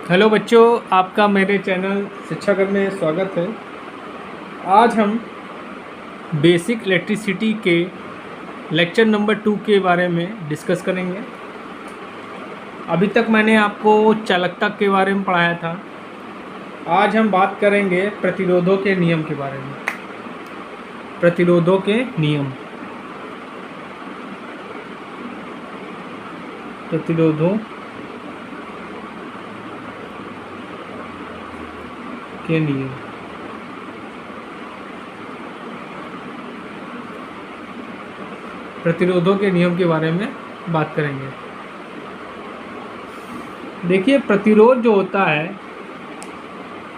Hello बच्चों, आपका मेरे चैनल शिक्षा घर में स्वागत है। आज हम बेसिक इलेक्ट्रिसिटी के लेक्चर नंबर 2 के बारे में डिस्कस करेंगे। अभी तक मैंने आपको चालकता के बारे में पढ़ाया था। आज हम बात करेंगे प्रतिरोधों के नियम के बारे में। प्रतिरोधों के नियम, प्रतिरोधों के नियम। प्रतिरोधों के नियम के बारे में बात करेंगे। देखिए, प्रतिरोध जो होता है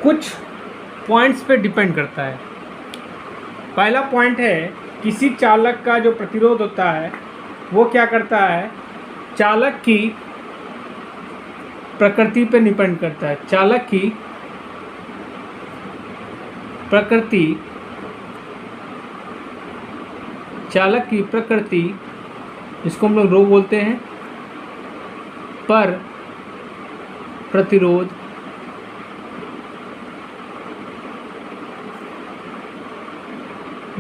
कुछ पॉइंट्स पे डिपेंड करता है। पहला पॉइंट है, किसी चालक का जो प्रतिरोध होता है वो क्या करता है, चालक की प्रकृति पे डिपेंड करता है। चालक की प्रकृति, चालक की प्रकृति जिसको हम लोग रो बोलते हैं, पर प्रतिरोध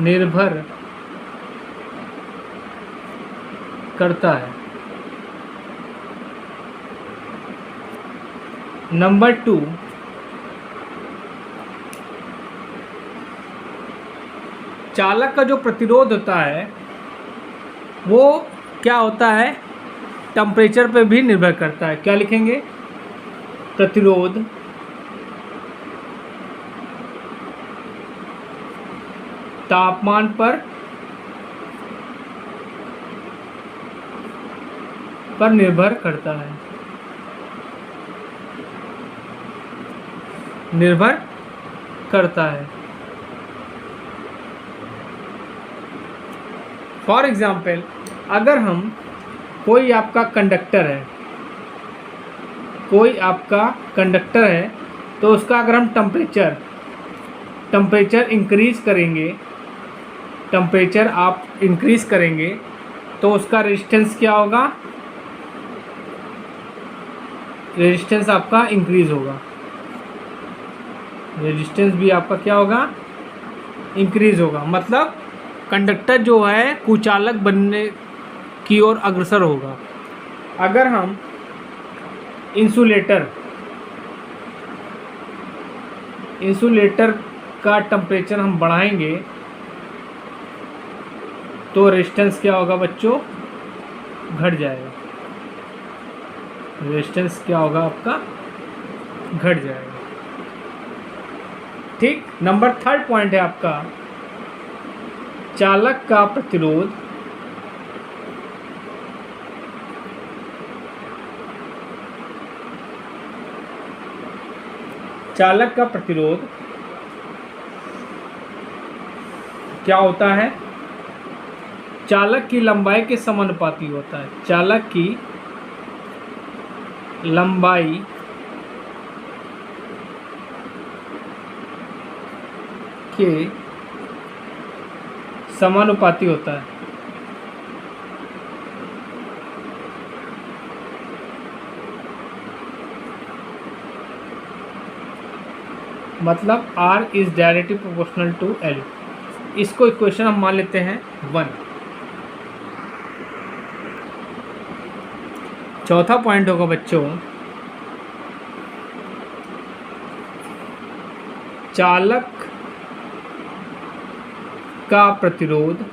निर्भर करता है। नंबर 2, चालक का जो प्रतिरोध होता है वो क्या होता है, टेम्परेचर पे भी निर्भर करता है। क्या लिखेंगे, प्रतिरोध तापमान पर निर्भर करता है, निर्भर करता है। फॉर एग्जाम्पल, अगर हम कोई आपका कंडक्टर है, कोई आपका कंडक्टर है, तो उसका अगर हम टेम्परेचर इंक्रीज़ करेंगे, टेम्परेचर आप इंक्रीज़ करेंगे तो उसका रेजिस्टेंस क्या होगा, रेजिस्टेंस आपका इंक्रीज़ होगा। रेजिस्टेंस भी आपका क्या होगा, इंक्रीज़ होगा। मतलब कंडक्टर जो है कुचालक बनने की ओर अग्रसर होगा। अगर हम इंसुलेटर का टेम्परेचर हम बढ़ाएंगे तो रेजिस्टेंस क्या होगा बच्चों, घट जाएगा। रेजिस्टेंस क्या होगा आपका, घट जाएगा। ठीक। नंबर 3 पॉइंट है आपका, चालक का प्रतिरोध क्या होता है, चालक की लंबाई के समानुपाती होता है। चालक की लंबाई के समानुपाती होता है। मतलब R is directly proportional to L। इसको इक्वेशन हम मान लेते हैं 1। चौथा पॉइंट होगा बच्चों, चालक का प्रतिरोध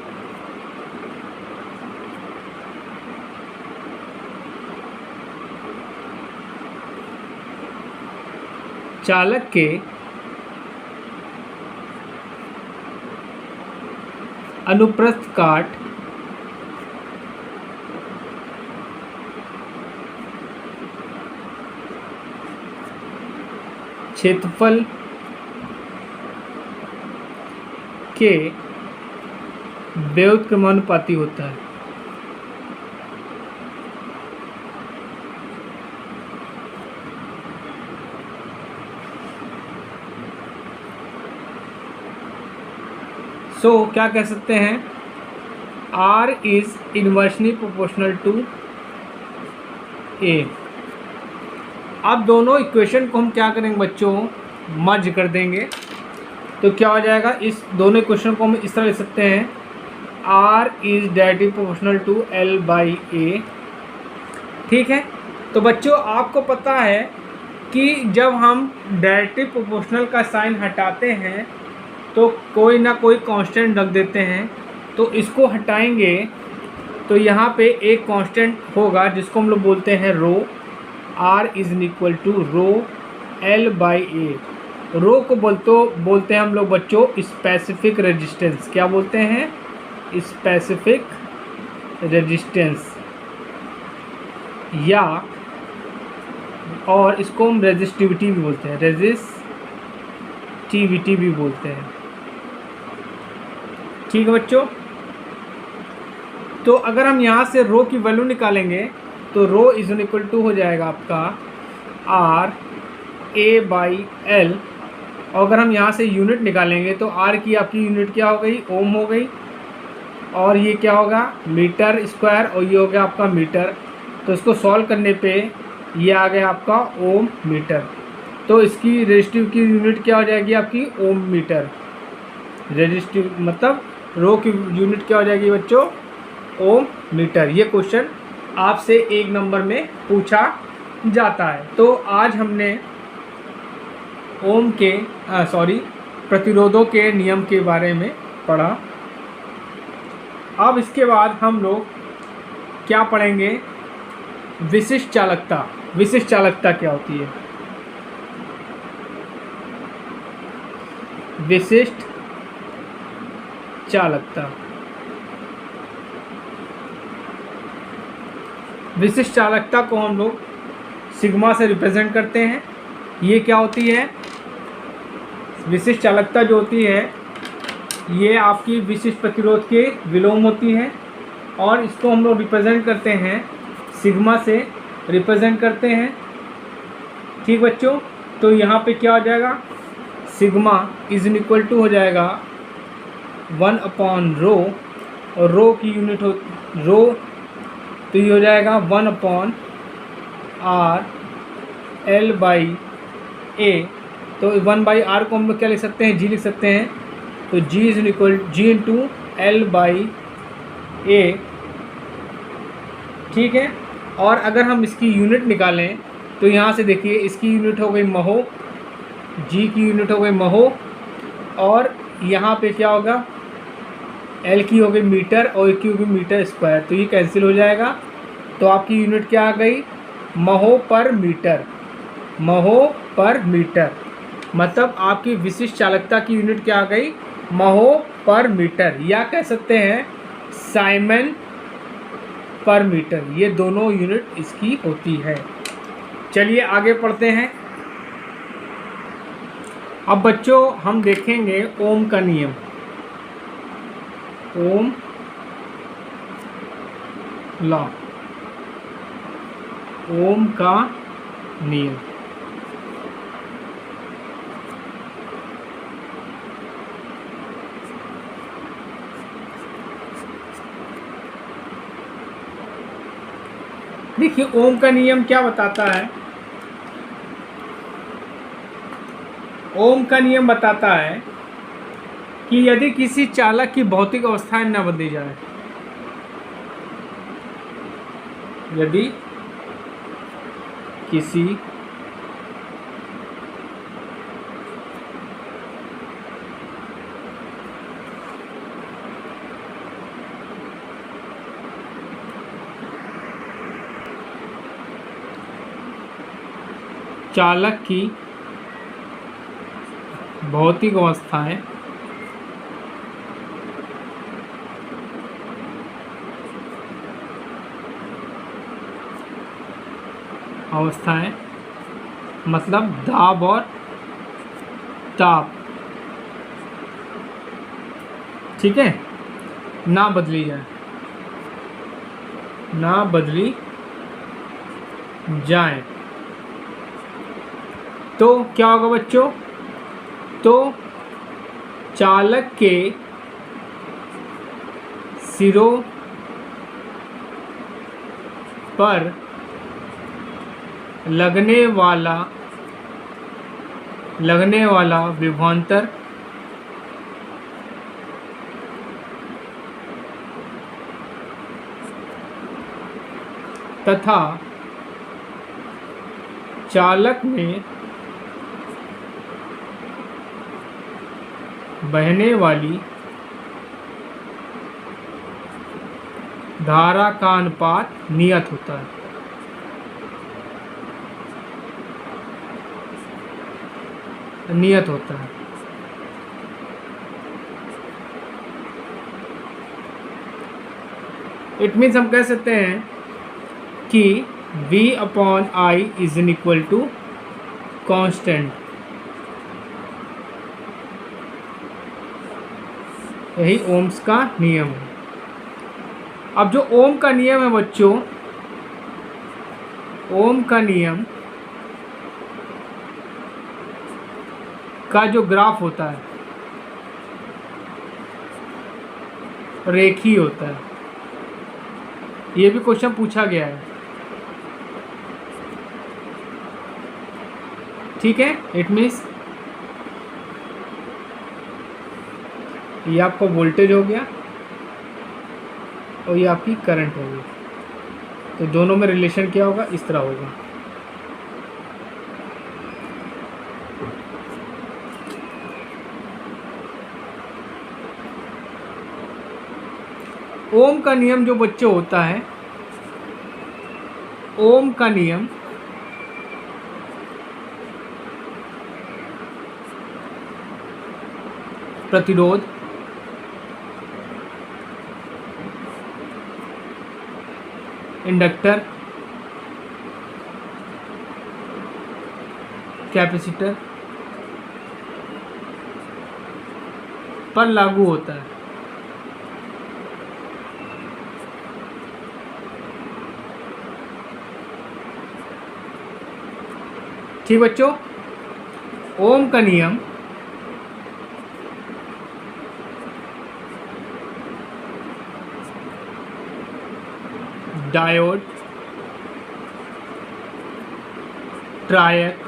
चालक के अनुप्रस्थ काट क्षेत्रफल के व्युत्क्रमानुपाती होता है। सो क्या कह सकते हैं, R is inversely proportional to A। अब दोनों इक्वेशन को हम क्या करेंगे बच्चों, मर्ज कर देंगे। तो क्या हो जाएगा, इस दोनों इक्वेशन को हम इस तरह लिख सकते हैं, R is directly proportional to L/A। ठीक है। तो बच्चों आपको पता है कि जब हम डायरेक्टली प्रोपोर्शनल का साइन हटाते हैं तो कोई ना कोई कांस्टेंट रख देते हैं। तो इसको हटाएंगे तो यहाँ पे एक कांस्टेंट होगा जिसको हम लोग बोलते हैं rho. R is equal to rho L/A। Rho को बोलते हैं हम लोग बच्चों स्पेसिफिक रेजिस्टेंस। क्या बोलते हैं, स्पेसिफिक रेजिस्टेंस, या और इसको हम रेजिस्टिविटी भी बोलते हैं, रेजिस्टिविटी भी बोलते हैं। ठीक है बच्चों। तो अगर हम यहाँ से रो की वैल्यू निकालेंगे तो रो इज इक्वल टू हो जाएगा आपका RA/L। और अगर हम यहाँ से यूनिट निकालेंगे तो R की आपकी यूनिट क्या हो गई, ओम हो गई, और ये क्या होगा, मीटर स्क्वायर, और ये हो गया आपका मीटर। तो इसको सॉल्व करने पे ये आ गया आपका ओम मीटर। तो इसकी रेजिस्टिव की यूनिट क्या हो जाएगी आपकी, ओम मीटर। रेजिस्टिव मतलब रो की यूनिट क्या हो जाएगी बच्चों, ओम मीटर। ये क्वेश्चन आपसे 1 नंबर में पूछा जाता है। तो आज हमने ओम के प्रतिरोधों के नियम के बारे में पढ़ा। अब इसके बाद हम लोग क्या पढ़ेंगे, विशिष्ट चालकता। विशिष्ट चालकता क्या होती है, विशिष्ट चालकता। विशिष्ट चालकता को हम लोग सिग्मा से रिप्रेजेंट करते हैं। ये क्या होती है, विशिष्ट चालकता जो होती है ये आपकी विशिष्ट प्रतिरोध के विलोम होती है, और इसको हम लोग रिप्रेजेंट करते हैं सिग्मा से रिप्रेजेंट करते हैं। ठीक बच्चों। तो यहाँ पे क्या हो जाएगा, सिग्मा इज इक्वल टू हो जाएगा 1/रो, और रो की यूनिट हो रो, तो ये हो जाएगा 1/R L/A। तो 1/R को हम लोग क्या लिख सकते हैं, G लिख सकते हैं। तो G is equal G into L/A। ठीक है। और अगर हम इसकी यूनिट निकालें तो यहाँ से देखिए, इसकी यूनिट हो गई महो, G की यूनिट हो गई महो, और यहाँ पे क्या होगा, L की हो गई मीटर, और की हो गई मीटर स्क्वायर। तो ये कैंसिल हो जाएगा। तो आपकी यूनिट क्या आ गई, महो पर मीटर। महो पर मीटर मतलब आपकी विशिष्ट चालकता की यूनिट क्या आ गई, महो पर मीटर, या कह सकते हैं साइमन पर मीटर। ये दोनों यूनिट इसकी होती है। चलिए आगे पढ़ते हैं। अब बच्चों हम देखेंगे ओम का नियम। ओम लॉ, ओम का नियम। देखिए ओम का नियम क्या बताता है। ओम का नियम बताता है कि यदि किसी चालक की भौतिक अवस्थाएं न बदली जाए, यदि किसी चालक की भौतिक अवस्थाएं मतलब दाब और ताप, ठीक है, ना बदली जाए, ना बदली जाए, तो क्या होगा बच्चों, तो चालक के सिरों पर लगने वाला विभवांतर तथा चालक में बहने वाली धारा का अनुपात नियत होता है। इट मीन्स हम कह सकते हैं कि V/I is in equal to constant. यही ओम्स का नियम है। अब जो ओम का नियम है बच्चों, ओम का नियम का जो ग्राफ होता है रेखीय होता है। ये भी क्वेश्चन पूछा गया है, ठीक है। इट मीन्स ये आपका वोल्टेज हो गया और ये आपकी करंट होगी, तो दोनों में रिलेशन क्या होगा, इस तरह होगा। ओम का नियम जो बच्चों होता है, ओम का नियम प्रतिरोध, इंडक्टर, कैपेसिटर पर लागू होता है। ठीक बच्चों, ओम का नियम डायोड, ट्रायक,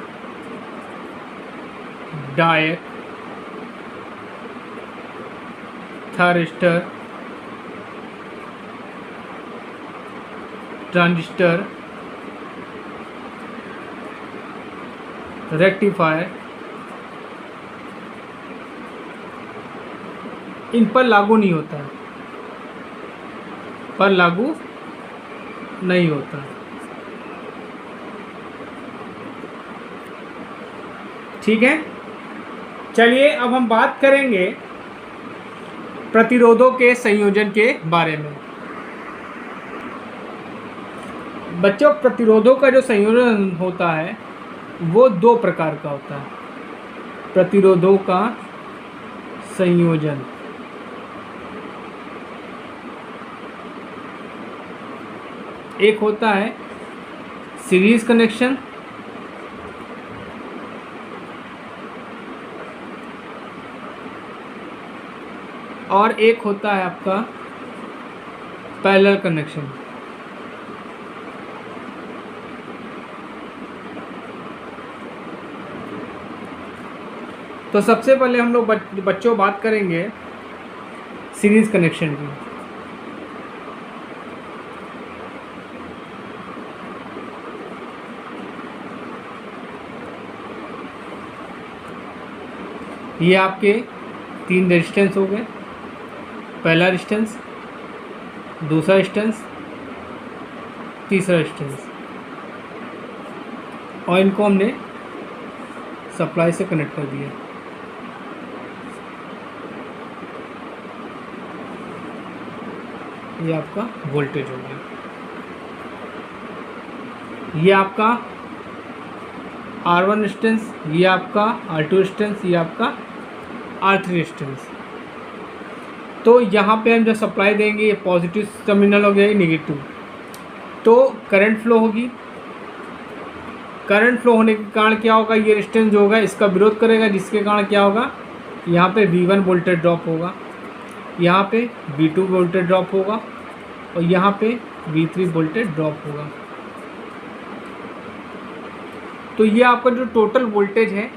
डायक, थारिस्टर, ट्रांजिस्टर, रेक्टिफायर, इन पर लागू नहीं होता है, पर लागू नहीं होता। ठीक है, चलिए अब हम बात करेंगे प्रतिरोधों के संयोजन के बारे में। बच्चों, प्रतिरोधों का जो संयोजन होता है वो दो प्रकार का होता है। प्रतिरोधों का संयोजन, एक होता है सीरीज कनेक्शन, और एक होता है आपका पैरेलल कनेक्शन। तो सबसे पहले हम लोग बच्चों बात करेंगे सीरीज कनेक्शन की। ये आपके 3 रेजिस्टेंस हो गए, पहला रेजिस्टेंस, दूसरा रेजिस्टेंस, तीसरा रेजिस्टेंस, और इनको हमने सप्लाई से कनेक्ट कर दिया। ये आपका वोल्टेज हो गया, ये आपका R1 रेजिस्टेंस, ये आपका R2 रेजिस्टेंस, ये आपका R3 रेजिस्टेंस। तो यहाँ पे हम जो सप्लाई देंगे ये पॉजिटिव टर्मिनल हो गया, ये नेगेटिव, तो करंट फ्लो होगी। करंट फ्लो होने के कारण क्या होगा, ये रेजिस्टेंस जो होगा इसका विरोध करेगा, जिसके कारण क्या होगा, यहाँ पे V1 वोल्टेज ड्रॉप होगा, यहाँ पे V2 वोल्टेज ड्रॉप होगा, और यहाँ पे V3 वोल्टेज ड्रॉप होगा। तो ये आपका जो टोटल वोल्टेज है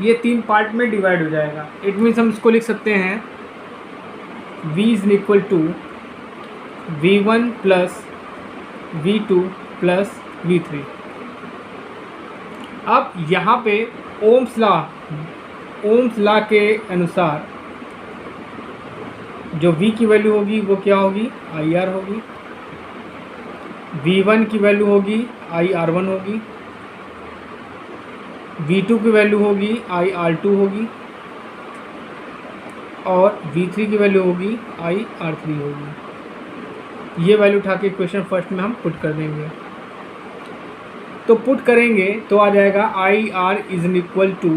ये 3 पार्ट में डिवाइड हो जाएगा। इट मीन्स हम इसको लिख सकते हैं V is equal to V1 plus V2 plus V3। अब यहाँ पे ओम्स लॉ के अनुसार जो V की वैल्यू होगी वो क्या होगी, IR होगी। V1 की वैल्यू होगी IR1 होगी। V2 की वैल्यू होगी IR2 होगी और V3 की वैल्यू होगी IR3 होगी। ये वैल्यू उठा के इक्वेशन फर्स्ट में हम पुट कर देंगे। तो पुट करेंगे तो आ जाएगा IR is equal to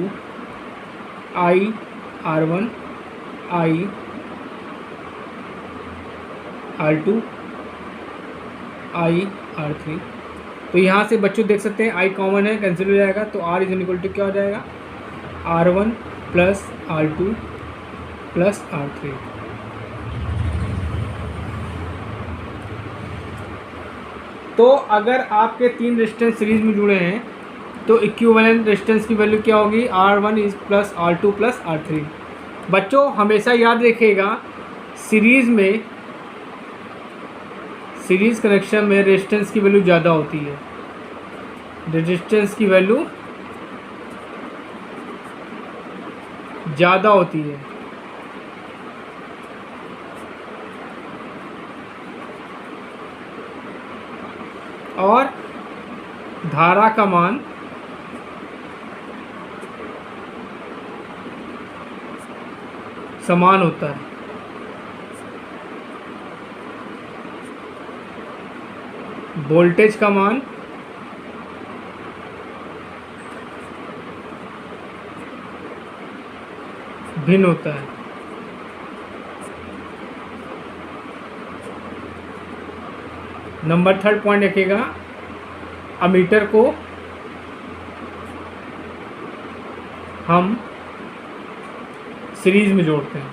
IR1 IR2 IR3। तो यहाँ से बच्चों देख सकते हैं I कॉमन है, कैंसिल हो जाएगा, तो R इज इक्वल टू क्या हो जाएगा R1 plus R2 plus R3। तो अगर आपके 3 रेजिस्टेंस सीरीज में जुड़े हैं तो इक्विवेलेंट रेजिस्टेंस की वैल्यू क्या होगी, R1 is plus R2 plus R3। बच्चों हमेशा याद रखिएगा सीरीज कनेक्शन में रेजिस्टेंस की वैल्यू ज़्यादा होती है, रेजिस्टेंस की वैल्यू ज़्यादा होती है। और धारा का मान समान होता है। वोल्टेज का मान भिन्न होता है। नंबर 3 पॉइंट रखिएगा, अमीटर को हम सीरीज में जोड़ते हैं।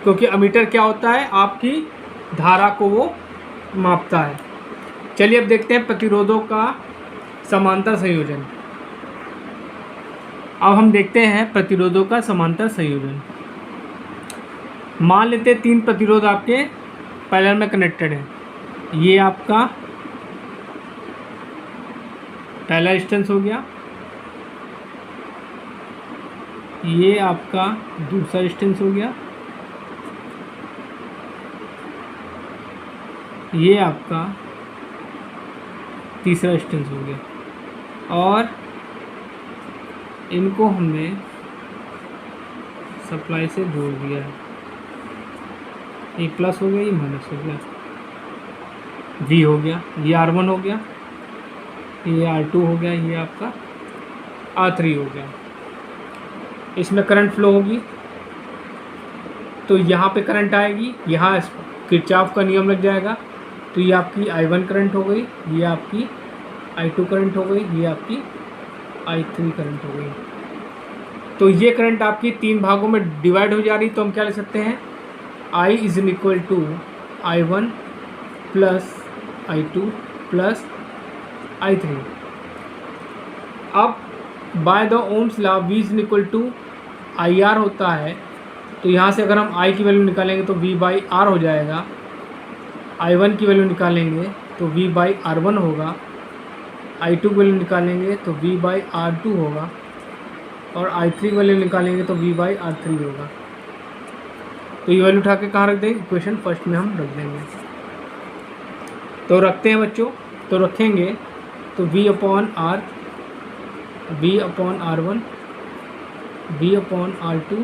क्योंकि अमीटर क्या होता है, आपकी धारा को वो मापता है। चलिए अब देखते हैं प्रतिरोधों का समांतर संयोजन। अब हम देखते हैं प्रतिरोधों का समांतर संयोजन। मान लेते हैं 3 प्रतिरोध आपके पैरेलल में कनेक्टेड है। ये आपका पहला रेजिस्टेंस हो गया, ये आपका दूसरा रेजिस्टेंस हो गया, ये आपका तीसरा रेजिस्टेंस हो गया और इनको हमने सप्लाई से जोड़ दिया है। ये प्लस हो गया, ये माइनस हो गया, V हो गया, ये R1 हो गया, ये R2 हो गया, ये आपका R3 हो गया। इसमें करंट फ्लो होगी तो यहाँ पे करंट आएगी, यहाँ किरचॉफ का नियम लग जाएगा। तो ये आपकी I1 करंट हो गई, ये आपकी I2 करंट हो गई, ये आपकी I3 करंट हो गई। तो ये करंट आपकी 3 भागों में डिवाइड हो जा रही। तो हम क्या लिख सकते हैं, I is equal to I1 plus I2 plus I3। अब by the Ohm's law V is equal to IR होता है। तो यहाँ से अगर हम I की वैल्यू निकालेंगे तो V बाई R हो जाएगा, I1 की वैल्यू निकालेंगे तो V बाई R1 होगा, I2 की वैल्यू निकालेंगे तो V बाई R2 होगा और I3 की वैल्यू निकालेंगे तो V बाई R3 होगा। तो ये वैल्यू उठा के कहाँ रख देंगे, इक्वेशन फर्स्ट में हम रख देंगे। तो रखते हैं बच्चों, तो रखेंगे तो V upon R, V upon R1, V upon R2,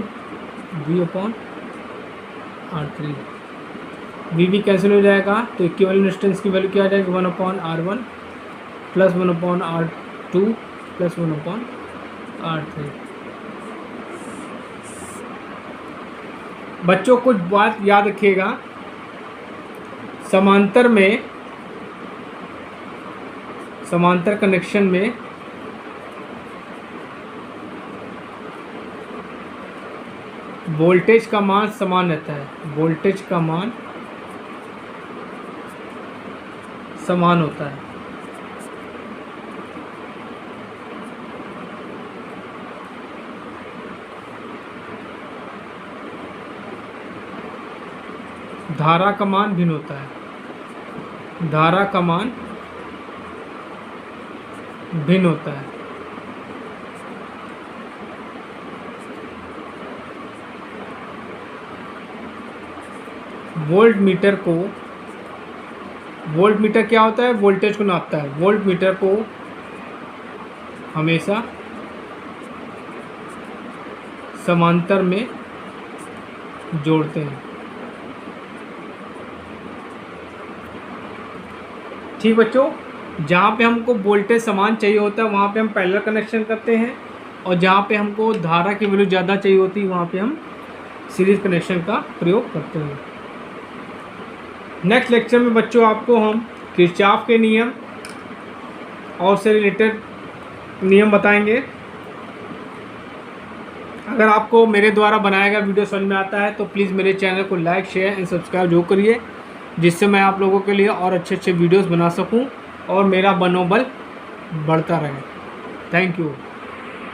V upon R3। V cancel हो जाएगा तो इक्विवेलेंट रेजिस्टेंस की वैल्यू क्या आ जाएगी, 1 upon R1 plus 1 upon R2 plus 1 upon R3। बच्चों कुछ बात याद रखिएगा, समांतर कनेक्शन में वोल्टेज का मान समान रहता है। वोल्टेज का मान समान होता है। धारा का मान भिन्न होता है। धारा का मान भिन्न होता है। वोल्ट मीटर क्या होता है? वोल्टेज को नापता है। वोल्ट मीटर को हमेशा समांतर में जोड़ते हैं। ठीक बच्चों, जहाँ पे हमको वोल्टेज समान चाहिए होता है वहाँ पे हम पैरेलल कनेक्शन करते हैं, और जहाँ पे हमको धारा की वैल्यू ज़्यादा चाहिए होती है वहाँ पे हम सीरीज कनेक्शन का प्रयोग करते हैं। नेक्स्ट लेक्चर में बच्चों आपको हम किरचॉफ के नियम और से रिलेटेड नियम बताएंगे। अगर आपको मेरे द्वारा बनाया गया वीडियो समझ में आता है तो प्लीज़ मेरे चैनल को लाइक, शेयर एंड सब्सक्राइब जरूर करिए, जिससे मैं आप लोगों के लिए और अच्छे अच्छे वीडियोस बना सकूं और मेरा मनोबल बढ़ता रहे। Thank you.